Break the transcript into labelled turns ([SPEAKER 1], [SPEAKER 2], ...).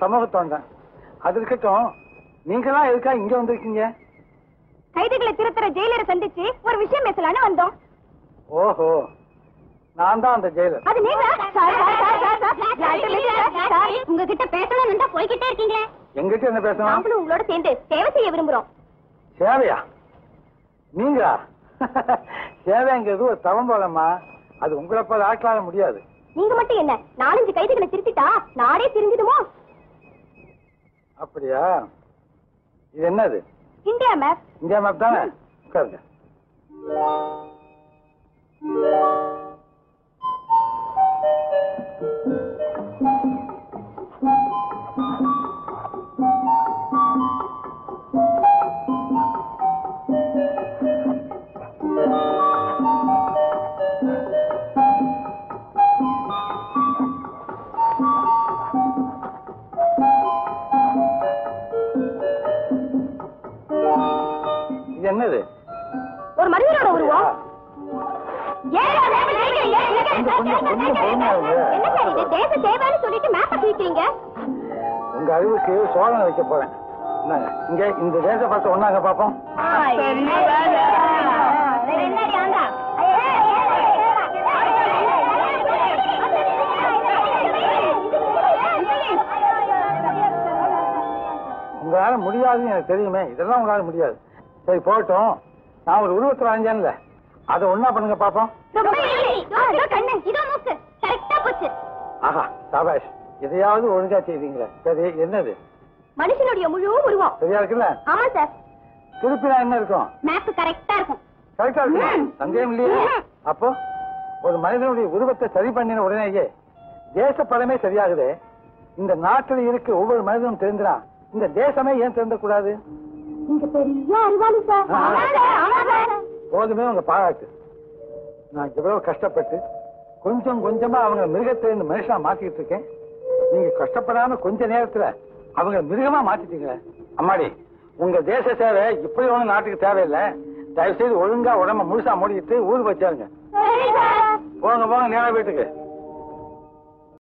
[SPEAKER 1] சமூகத்தோன்றேன். அது இருக்கட்டும், நீங்களாம் எதுக்கா இங்க வந்திருக்கீங்க?
[SPEAKER 2] கைதிகளை திருத்துற ஜெயிலரை சந்திச்சு ஒரு விஷயம் பேசலான்னு வந்தோம்.
[SPEAKER 1] ஓஹோ, நான் தான் அந்த ஜெயிலர்.
[SPEAKER 2] அது நீங்க? உங்ககிட்ட பேசணும்னு போய்கிட்டே இருக்கீங்களே.
[SPEAKER 1] எங்கிட்ட என்ன பேசணும்?
[SPEAKER 2] நாங்களும் உங்களோட சேர்ந்து சேவை செய்ய விரும்புறோம்.
[SPEAKER 1] சேவையா? நீங்க சேவைங்கிறது ஒரு தவம் போலம்மா. அது உங்களை போல ஆட்களால முடியாது.
[SPEAKER 2] நீங்க மட்டும் என்ன 4-5 கைதிகளை திருத்திட்டா நாடே தெரிஞ்சிடுமோ?
[SPEAKER 1] அப்படியா? இது என்னது?
[SPEAKER 2] India map.
[SPEAKER 1] இந்தியா மேப் தானே? உட்காருங்க. என்னது?
[SPEAKER 2] ஒரு மனிதனோட உருவம். தேச சேவைன்னு சொல்லிட்டு மேப்பை தூக்கிறீங்க.
[SPEAKER 1] உங்க அறிவுக்கு சோதனை வைக்க போறேன். இங்க இந்த தேச பார்த்து ஒண்ணாங்க பாப்போம். உங்களால முடியாதுன்னு எனக்கு தெரியுமே. இதெல்லாம் உங்களால முடியாது. சரி போகட்டும். நான் ஒரு உருவத்தில் வரைஞ்சேன்ல, அதை ஒண்ணா பண்ணுங்க பாப்போம். ஆஹா, சாபாஷ். எதையாவது ஒழுங்கா செய்வீங்களே. சரி, என்னது?
[SPEAKER 2] மனுஷனுடைய முழு உருவம்.
[SPEAKER 1] சரியா இருக்குல்ல?
[SPEAKER 2] ஆமா சார்.
[SPEAKER 1] திருப்பினா என்ன இருக்கும்?
[SPEAKER 2] மேப் கரெக்டா இருக்கும்.
[SPEAKER 1] கரெக்டா இருக்கும், சந்தேகம் இல்லையே. அப்போ ஒரு மனிதனுடைய உருவத்தை சரி பண்ணின உடனேயே தேசப்படமே சரியாகுது. இந்த நாட்டில் இருக்க ஒவ்வொரு மனிதனும் தெரிஞ்சுனா இந்த தேசமே ஏன் தெரிந்தக்கூடாது?
[SPEAKER 2] நீங்க பெரிய அறிவாளி சார்.
[SPEAKER 1] போதுமே உங்க பாராட்டு. நான் எவ்வளவு கஷ்டப்பட்டு கொஞ்சம் கொஞ்சமா அவங்க மிருகத்தை மனுஷனா மாத்திட்டு இருக்கேன். நீங்க கஷ்டப்படாம கொஞ்ச நேரத்துல அவங்க மிருகமா மாத்திட்டீங்க. அம்மாடி, உங்க தேச சேவை இப்படி ஒண்ணு நாட்டுக்கு தேவையில்லை. தயவு செய்து ஒழுங்கா உடம்ப முழுசா மூடிக்கிட்டு ஊருக்கு வச்சாருங்க. போங்க போங்க, நேரா வீட்டுக்கு.